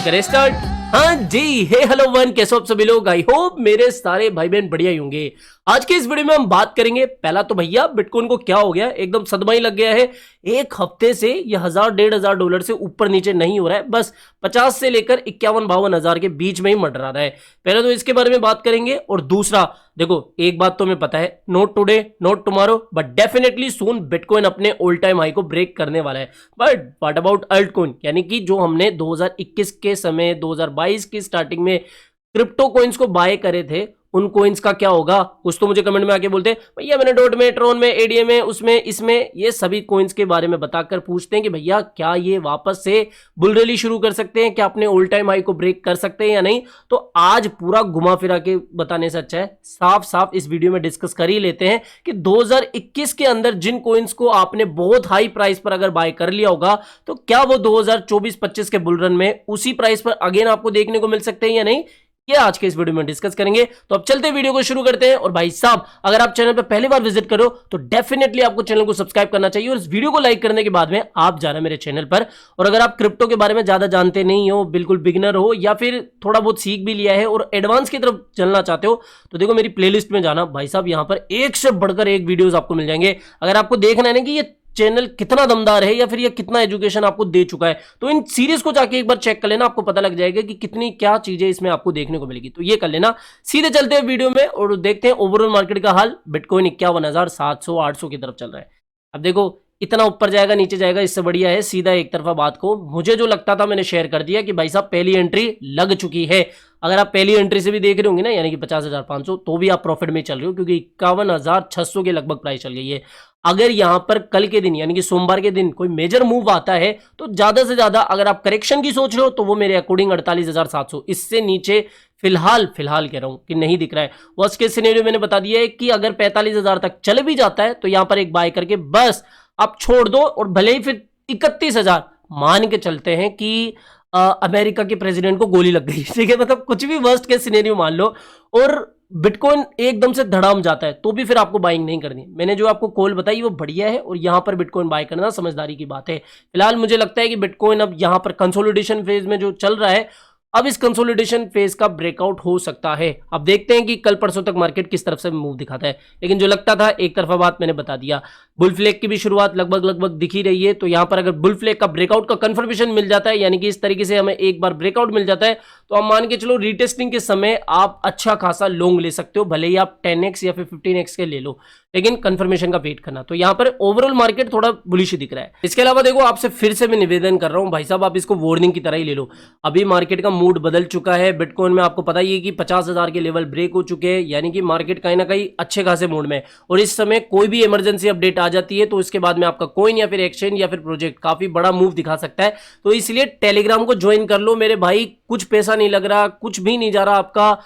करें स्टार्ट। हाँ जी, हे hello one, कैसे हो आप सभी लोग। आई होप मेरे सारे भाई बहन बढ़िया ही होंगे। आज के इस वीडियो में हम बात करेंगे, पहला तो भैया बिटकॉइन को क्या हो गया, एकदम सदमा ही लग गया है। एक हफ्ते से ये 1000-1500 से ऊपर नीचे नहीं हो रहा है, बस 50 से लेकर 51-52 हजार के बीच में ही मंडरा रहा है। पहले तो इसके बारे में बात करेंगे, और दूसरा देखो, एक बात तो हमें पता है, not today not tomorrow but definitely soon bitcoin अपने ऑल टाइम हाई को ब्रेक करने वाला है। बट व्हाट अबाउट अल्टकॉइन, यानी कि जो हमने 2021 के समय 2022 की स्टार्टिंग में क्रिप्टो कॉइन्स को बाय करे थे, उन कॉइन्स का क्या होगा। कुछ तो मुझे कमेंट में आके बोलते हैं भैया मैंने डॉट में, ट्रोन में, एडीएम में, उसमें इसमें, ये सभी कॉइन्स के बारे में बताकर पूछते हैं कि भैया क्या ये वापस से बुल रैली शुरू कर सकते हैं, क्या अपने ऑल टाइम हाई को ब्रेक कर सकते हैं या नहीं। तो आज पूरा घुमा फिरा के बताने से अच्छा है साफ साफ इस वीडियो में डिस्कस कर ही लेते हैं कि 2021 के अंदर जिन कॉइन्स को आपने बहुत हाई प्राइस पर अगर बाय कर लिया होगा, तो क्या वो 2024-25 के बुल रन में उसी प्राइस पर अगेन आपको देखने को मिल सकते हैं या नहीं, ये आज के इस वीडियो में डिस्कस करेंगे। तो अब चलते वीडियो को शुरू करते हैं। और भाई साहब, अगर आप चैनल पर पहली बार विजिट करो तो डेफिनेटली आपको चैनल को सब्सक्राइब करना चाहिए, और इस वीडियो को लाइक करने के बाद में आप जाना मेरे चैनल पर। और अगर आप क्रिप्टो के बारे में ज्यादा जानते नहीं हो, बिल्कुल बिगिनर हो, या फिर थोड़ा बहुत सीख भी लिया है और एडवांस की तरफ चलना चाहते हो, तो देखो मेरी प्लेलिस्ट में जाना। भाई साहब, यहां पर एक से बढ़कर एक वीडियोस आपको मिल जाएंगे। अगर आपको देखना है ना कि ये चैनल कितना दमदार है या फिर ये कितना एजुकेशन आपको दे चुका है, तो इन सीरीज को जाके एक बार चेक कर लेना, आपको पता लग जाएगा कि कितनी क्या चीजें इसमें आपको देखने को मिलेगी। तो ये कर लेना। सीधे चलते हैं वीडियो में और देखते हैं ओवरऑल मार्केट का हाल। बिटकॉइन 51,700-800 की तरफ चल रहा है। अब देखो, इतना ऊपर जाएगा नीचे जाएगा, इससे बढ़िया है सीधा एक तरफा बात को। मुझे जो लगता था मैंने शेयर कर दिया कि भाई साहब पहली एंट्री लग चुकी है। अगर आप पहली एंट्री से भी देख रहे होंगे ना, यानी कि 50,500, तो भी आप प्रॉफिट में चल रहे हो, क्योंकि 51,600 के लगभग प्राइस चल गई है। अगर यहां पर कल के दिन यानी कि सोमवार के दिन कोई मेजर मूव आता है, तो ज्यादा से ज्यादा अगर आप करेक्शन की सोच रहे हो, तो वो मेरे अकॉर्डिंग 48,700, इससे नीचे फिलहाल कह रहा हूं कि नहीं दिख रहा है। वर्स्ट केस सिनेरियो मैंने बता दिया है कि अगर 45,000 तक चल भी जाता है, तो यहां पर एक बाय करके बस आप छोड़ दो, और भले ही फिर 31,000 मान के चलते हैं कि अमेरिका के प्रेसिडेंट को गोली लग गई, ठीक है, मतलब कुछ भी वर्स्ट केस सिनेरियो मान लो, और बिटकॉइन एकदम से धड़ाम जाता है, तो भी फिर आपको बाइंग नहीं करनी। मैंने जो आपको कॉल बताई वो बढ़िया है, और यहां पर बिटकॉइन बाय करना समझदारी की बात है। फिलहाल मुझे लगता है कि बिटकॉइन अब यहां पर कंसोलिडेशन फेज में जो चल रहा है, अब इस कंसोलिडेशन फेज का ब्रेकआउट हो सकता है। अब देखते हैं कि कल परसों तक मार्केट किस तरफ से मूव दिखाता है। लेकिन जो लगता था एक तरफा बात मैंने बता दिया। बुल फ्लैग की भी शुरुआत लगभग दिख ही रही है, तो यहां पर अगर बुल फ्लैग का ब्रेकआउट का कंफर्मेशन मिल जाता है, यानी कि इस तरीके से हमें एक बार ब्रेकआउट मिल जाता है, तो आप मान के चलो रीटेस्टिंग के समय आप अच्छा खासा लॉन्ग ले सकते हो, भले ही आप 10x या फिर 15x के ले लो, लेकिन कंफर्मेशन का वेट करना। तो यहां पर ओवरऑल मार्केट थोड़ा बुलिश दिख रहा है। इसके अलावा देखो, आपसे फिर से मैं निवेदन कर रहा हूं भाई साहब, आप इसको वार्निंग की तरह ही ले लो। अभी मार्केट का मूड बदल चुका है। बिटकॉइन में आपको पता ही है कि 50,000 के लेवल ब्रेक हो चुके हैं, यानी कि मार्केट कहीं ना कहीं अच्छे खासे मूड में है। और इस समय कोई भी इमरजेंसी अपडेट आ जाती है, तो इसके बाद में आपका कॉइन या फिर एक्सचेंज या फिर प्रोजेक्ट काफी बड़ा मूव दिखा सकता है। तो इसलिए टेलीग्राम को ज्वाइन कर लो मेरे भाई। कुछ पैसा नहीं लग रहा, कुछ भी नहीं जा रहा आपका,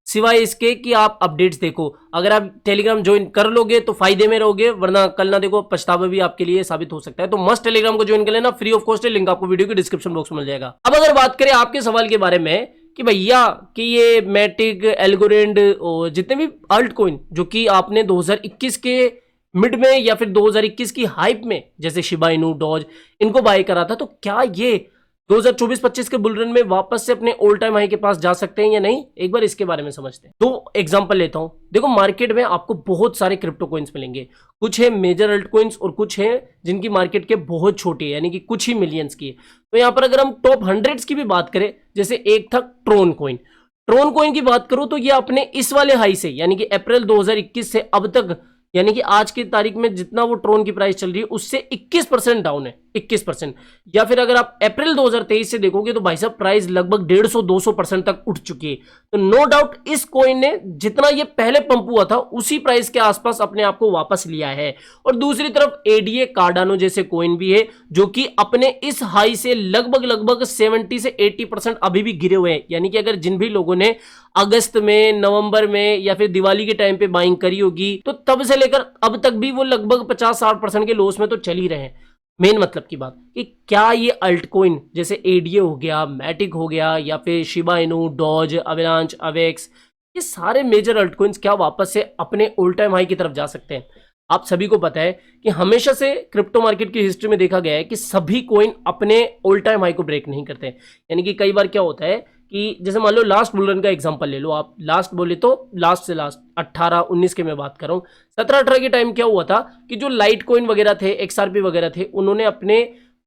सिवाय इसके कि आप अपडेट्स देखो। अगर आप टेलीग्राम ज्वाइन कर लोगे तो फायदे में रहोगे, वरना कल ना देखो पछतावा भी आपके लिए साबित हो सकता है। तो मस्ट टेलीग्राम को ज्वाइन कर लेना, फ्री ऑफ कॉस्ट है, लिंक आपको वीडियो के डिस्क्रिप्शन बॉक्स में मिल जाएगा। अब अगर बात करें आपके सवाल के बारे में कि भैया कि ये मैटिक, एल्गोरेंड और जितने भी अल्ट कॉइन जो कि आपने 2021 के मिड में या फिर 2021 की हाइप में, जैसे शिबा इनू, डॉज, इनको बाय करा था, तो क्या ये 2024-25 के बुल रन में वापस से अपने ऑल टाइम हाई के पास जा सकते हैं या नहीं, एक बार इसके बारे में समझते हैं। दो एग्जांपल लेता हूं। देखो, मार्केट में आपको बहुत सारे क्रिप्टो कॉइन्स मिलेंगे। कुछ है मेजर अल्ट कॉइन्स और कुछ है जिनकी मार्केट के बहुत छोटी है, यानी कि कुछ ही मिलियंस की है। तो यहां पर अगर हम टॉप 100 की भी बात करें, जैसे एक था ट्रोन कॉइन की बात करूं, तो ये अपने इस वाले हाई से, यानी कि अप्रैल 2021 से अब तक, यानी कि आज की तारीख में जितना वो ट्रोन की प्राइस चल रही है, उससे 21% डाउन है, 21%। या फिर अगर आप अप्रैल 2023 से देखोगे, तो भाई साहब प्राइस लगभग 150-200% तक उठ चुकी है। तो नो डाउट इस कॉइन ने जितना ये पहले पंप हुआ था, उसी प्राइस के आसपास अपने आप को वापस लिया है। और दूसरी तरफ एडीए, कार्डानो जैसे कॉइन भी है, जो कि अपने इस हाई से लगभग 70 से 80% अभी भी गिरे हुए हैं। यानी कि अगर जिन भी लोगों ने अगस्त में, नवंबर में या फिर दिवाली के टाइम पे बाइंग करी होगी, तो तब से लेकर अब तक भी वो लगभग 50-60% के लॉस में तो चल ही रहे हैं। मेन मतलब की बात कि क्या ये अल्टकॉइन जैसे एडीए हो गया, मैटिक हो गया, या फिर शिबा इनू, डॉज, अवेलांच, अवेक्स, ये सारे मेजर अल्टकॉइन्स क्या वापस से अपने ऑल टाइम हाई की तरफ जा सकते हैं। आप सभी को पता है कि हमेशा से क्रिप्टो मार्केट की हिस्ट्री में देखा गया है कि सभी कॉइन अपने ऑल टाइम हाई को ब्रेक नहीं करते। यानी कि कई बार क्या होता है कि जैसे मान लो लास्ट बुल रन का एग्जांपल ले लो, आप लास्ट बोले तो लास्ट से लास्ट 18-19 के मैं बात कर रहा हूँ। 17-18 के टाइम क्या हुआ था कि जो लाइट कॉइन वगैरह थे, एक्सआरपी वगैरह थे, उन्होंने अपने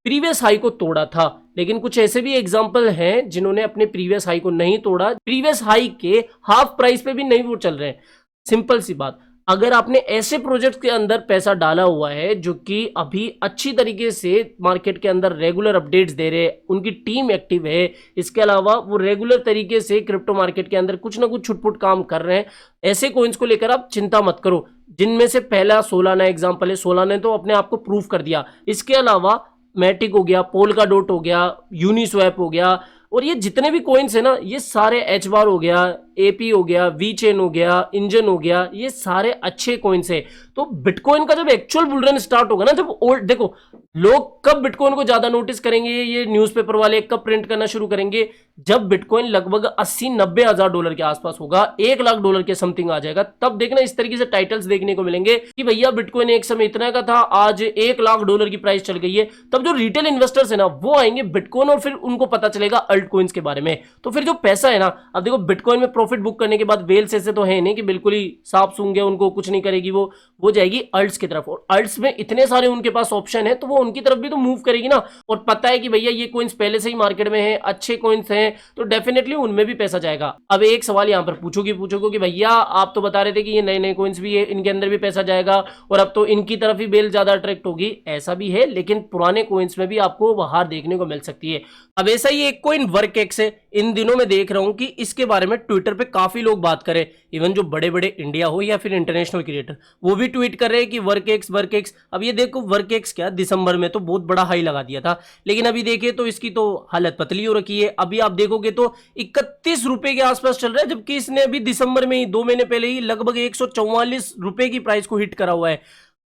प्रीवियस हाई को तोड़ा था। लेकिन कुछ ऐसे भी एग्जांपल हैं जिन्होंने अपने प्रीवियस हाई को नहीं तोड़ा, प्रीवियस हाई के हाफ प्राइस पे भी नहीं वो चल रहे हैं। सिंपल सी बात, अगर आपने ऐसे प्रोजेक्ट के अंदर पैसा डाला हुआ है जो कि अभी अच्छी तरीके से मार्केट के अंदर रेगुलर अपडेट्स दे रहे हैं, उनकी टीम एक्टिव है, इसके अलावा वो रेगुलर तरीके से क्रिप्टो मार्केट के अंदर कुछ ना कुछ छुटपुट काम कर रहे हैं, ऐसे कोइंस को लेकर आप चिंता मत करो। जिनमें से पहला सोलाना एग्जाम्पल है, सोलाना ने तो अपने आप को प्रूव कर दिया। इसके अलावा मैटिक हो गया, पोलका डॉट हो गया, यूनिस्वैप हो गया, और ये जितने भी कॉइन्स है ना, ये सारे एच बार हो गया, एपी हो गया, वी चेन हो गया, इंजन हो गया, ये सारे अच्छे कॉइन्स है। तो बिटकॉइन का जब एक्चुअल बुल रन स्टार्ट होगा ना, जब ओल्ड देखो लोग कब बिटकॉइन को ज्यादा नोटिस करेंगे, ये न्यूज़पेपर वाले कब प्रिंट करना शुरू करेंगे, जब बिटकॉइन लगभग 80-90 हजार डॉलर के आसपास होगा, 1 लाख डॉलर के समथिंग आ जाएगा, तब देखना इस तरीके से टाइटल्स देखने को मिलेंगे कि भैया बिटकॉइन एक समय इतना का था, आज 1 लाख डॉलर की प्राइस चल गई है। तब जो रिटेल इन्वेस्टर्स है ना, वो आएंगे बिटकॉइन और फिर उनको पता चलेगा अल्ट कॉइन्स के बारे में। तो फिर जो पैसा है ना, अब देखो बिटकॉइन में प्रॉफिट बुक करने के बाद वेल्स ऐसे तो है नहीं कि बिल्कुल ही साफ सूंगे, उनको कुछ नहीं करेगी, वो जाएगी अल्ट्स की तरफ, और अल्ट्स में इतने सारे उनके पास ऑप्शन है, तो वो उनकी तरफ भी तो मूव करेगी ना। और पता है कि भैया ये कॉइन्स पहले से ही मार्केट में है, अच्छे कॉइन्स हैं, तो डेफिनेटली उनमें भी पैसा जाएगा। अब एक सवाल यहां पर पूछोगे कि भैया आप तो बता रहे थे कि ये नए नए कॉइन्स भी है, इनके अंदर भी पैसा जाएगा और अब तो इनकी तरफ ही बेल ज्यादा अट्रैक्ट होगी। ऐसा भी है, लेकिन पुराने कॉइन्स में भी आपको बाहर देखने को मिल सकती है। अब ऐसा ही एक कॉइन वर्कएक्स है, इन दिनों में देख रहा हूं कि इसके बारे में ट्विटर पे काफी लोग बात करें, इवन जो बड़े बड़े इंडिया हो या फिर इंटरनेशनल क्रिएटर, वो भी ट्वीट कर रहे हैं कि वर्कएक्स। अब ये देखो वर्कएक्स क्या, दिसंबर में तो बहुत बड़ा हाई लगा दिया था, लेकिन अभी देखे तो इसकी तो हालत पतली हो रखी है। अभी आप देखोगे तो 31 रुपए के आसपास चल रहा है, जबकि इसने अभी दिसंबर में ही 2 महीने पहले ही लगभग 144 रुपए की प्राइस को हिट करा हुआ है।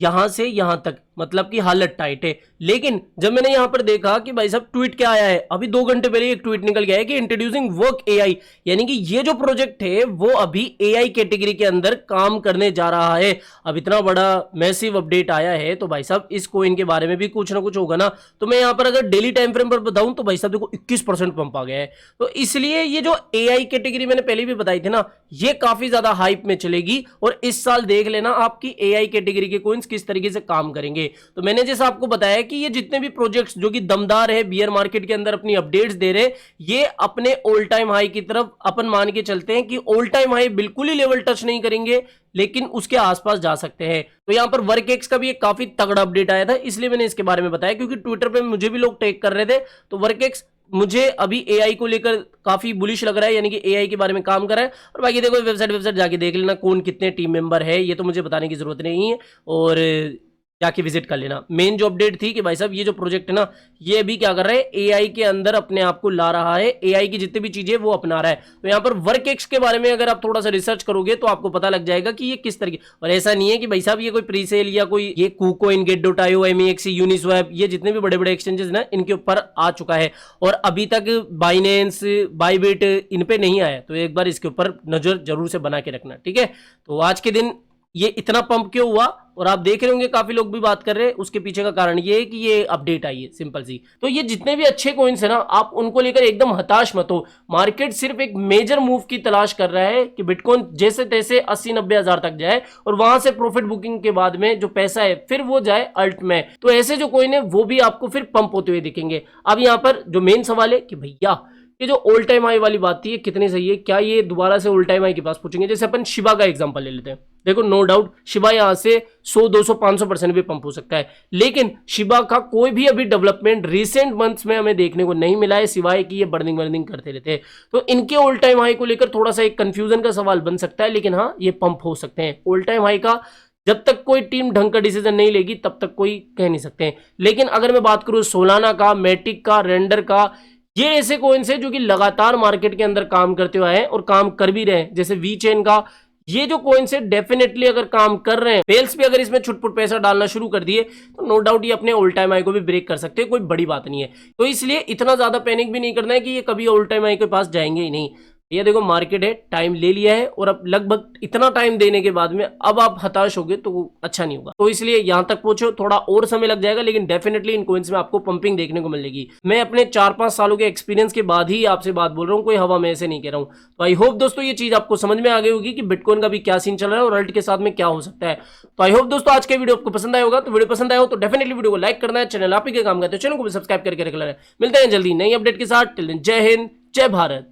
यहां से यहां तक मतलब कि हालत टाइट है। लेकिन जब मैंने यहां पर देखा कि भाई साहब ट्वीट क्या आया है, अभी 2 घंटे पहले एक ट्वीट निकल गया है कि इंट्रोड्यूसिंग वर्क एआई, यानी कि ये जो प्रोजेक्ट है वो अभी एआई कैटेगरी के अंदर काम करने जा रहा है। अब इतना बड़ा मैसिव अपडेट आया है, तो भाई साहब इस कोइन के बारे में भी कुछ ना कुछ होगा ना। तो मैं यहां पर अगर डेली टाइम फ्रेम पर बताऊं तो भाई साहब देखो 21% पंप आ गया है। तो इसलिए ये जो एआई कैटेगरी मैंने पहले भी बताई थी ना, ये काफी ज्यादा हाइप में चलेगी, और इस साल देख लेना आपकी एआई कैटेगरी के कोइंस किस तरीके से काम करेंगे। तो मैंने जैसा आपको बताया कि ये जितने भी प्रोजेक्ट्स जो कि दमदार है, बियर मार्केट के अंदर अपनी अपडेट्स दे रहे, ये अपने ऑल टाइम हाई की तरफ अपन मान के चलते हैं कि ऑल टाइम हाई बिल्कुल ही लेवल टच नहीं करेंगे, लेकिन उसके आसपास जा सकते हैं। तो यहां पर वर्कएक्स का भी एक काफी तगड़ा अपडेट आया था, इसलिए मैंने इसके बारे में बताया, क्योंकि ट्विटर पे मुझे भी लोग टैग कर रहे थे। तो वर्कएक्स मुझे अभी एआई को लेकर काफी बुलिश लग रहा है, यानी कि एआई के बारे में काम कर रहा है। और बाकी देखो वेबसाइट जाके देख लेना कौन कितने टीम मेंबर है, ये तो मुझे बताने की जरूरत नहीं है, और जाके विजिट कर लेना। मेन जो अपडेट थी कि भाई साहब ये जो प्रोजेक्ट है ना, ये अभी क्या कर रहा है, एआई के अंदर अपने आप को ला रहा है, एआई की जितनी भी चीजें वो अपना रहा है। तो यहाँ पर वर्कएक्स के बारे में अगर आप थोड़ा सा रिसर्च करोगे तो आपको पता लग जाएगा कि ये किस तरीके, और ऐसा नहीं है कि भाई साहब ये कोई प्रीसेल या कोई ये KuCoin, Get.io, MEXC, यूनिस्वैप, ये जितने भी बड़े बड़े एक्सचेंजेस ना, इनके ऊपर आ चुका है, और अभी तक बाइनेंस, बाइबिट इन पे नहीं आया। तो एक बार इसके ऊपर नजर जरूर से बना के रखना, ठीक है। तो आज के दिन ये इतना पंप क्यों हुआ, और आप देख रहे होंगे काफी लोग भी बात कर रहे हैं, उसके पीछे का कारण ये है कि ये अपडेट आई है, सिंपल सी। तो ये जितने भी अच्छे कॉइन्स है ना, आप उनको लेकर एकदम हताश मत हो। मार्केट सिर्फ एक मेजर मूव की तलाश कर रहा है कि बिटकॉइन जैसे तैसे 80-90 हजार तक जाए, और वहां से प्रॉफिट बुकिंग के बाद में जो पैसा है फिर वो जाए अल्ट में। तो ऐसे जो कॉइन है वो भी आपको फिर पंप होते हुए दिखेंगे। अब यहाँ पर जो मेन सवाल है कि भैया ये जो ऑल टाइम हाई वाली बात थी, ये कितनी सही है, क्या ये दोबारा से ऑल टाइम हाई के पास पहुंचेंगे। जैसे अपन शिबा का एग्जांपल ले लेते हैं, देखो नो डाउट शिबा यहां से 100-200-500% भी पंप हो सकता है, लेकिन शिबा का कोई भी अभी डेवलपमेंट रिसेंट मंथ्स में हमें देखने को नहीं मिला है, सिवाय कि ये बर्निंग करते रहते हैं। तो इनके ऑल टाइम हाई को लेकर थोड़ा सा एक कंफ्यूजन का सवाल बन सकता है, लेकिन हाँ ये पंप हो सकते हैं। ऑल टाइम हाई का जब तक कोई टीम ढंग का डिसीजन नहीं लेगी तब तक कोई कह नहीं सकते हैं। लेकिन अगर मैं बात करूं सोलाना का, मैटिक का, रेंडर का, ये ऐसे कॉइन्स हैं जो कि लगातार मार्केट के अंदर काम करते हुए हैं और काम कर भी रहे हैं। जैसे वी चेन का, ये जो कॉइन्स है डेफिनेटली अगर काम कर रहे हैं, वेल्स भी अगर इसमें छुटपुट पैसा डालना शुरू कर दिए तो नो डाउट ये अपने ऑल टाइम हाई को भी ब्रेक कर सकते हैं, कोई बड़ी बात नहीं है। तो इसलिए इतना ज्यादा पैनिक भी नहीं करना है कि ये कभी ऑल टाइम हाई के पास जाएंगे ही नहीं। ये देखो मार्केट है, टाइम ले लिया है और अब लगभग इतना टाइम देने के बाद में अब आप हताश होगे तो वो अच्छा नहीं होगा। तो इसलिए यहां तक पहुंचो, थोड़ा और समय लग जाएगा लेकिन डेफिनेटली इन कॉइन्स में आपको पंपिंग देखने को मिलेगी। मैं अपने 4-5 सालों के एक्सपीरियंस के बाद ही आपसे बात बोल रहा हूँ, कोई हवा में ऐसे नहीं कह रहा हूँ। तो आई होप दोस्तों ये चीज आपको समझ में आ गई होगी कि बिटकॉइन का भी क्या सीन चल रहा है और अल्ट के साथ में क्या हो सकता है। तो आई होप दोस्तों आज के वीडियो आपको पसंद आया होगा। तो वीडियो पसंद आया हो तो डेफिनेटली वीडियो को लाइक करना है, चैनल आप ही के काम का है तो चैनल को भी सब्सक्राइब करके रख लेना है। मिलते हैं जल्दी नई अपडेट के साथ। टिल देन जय हिंद, जय भारत।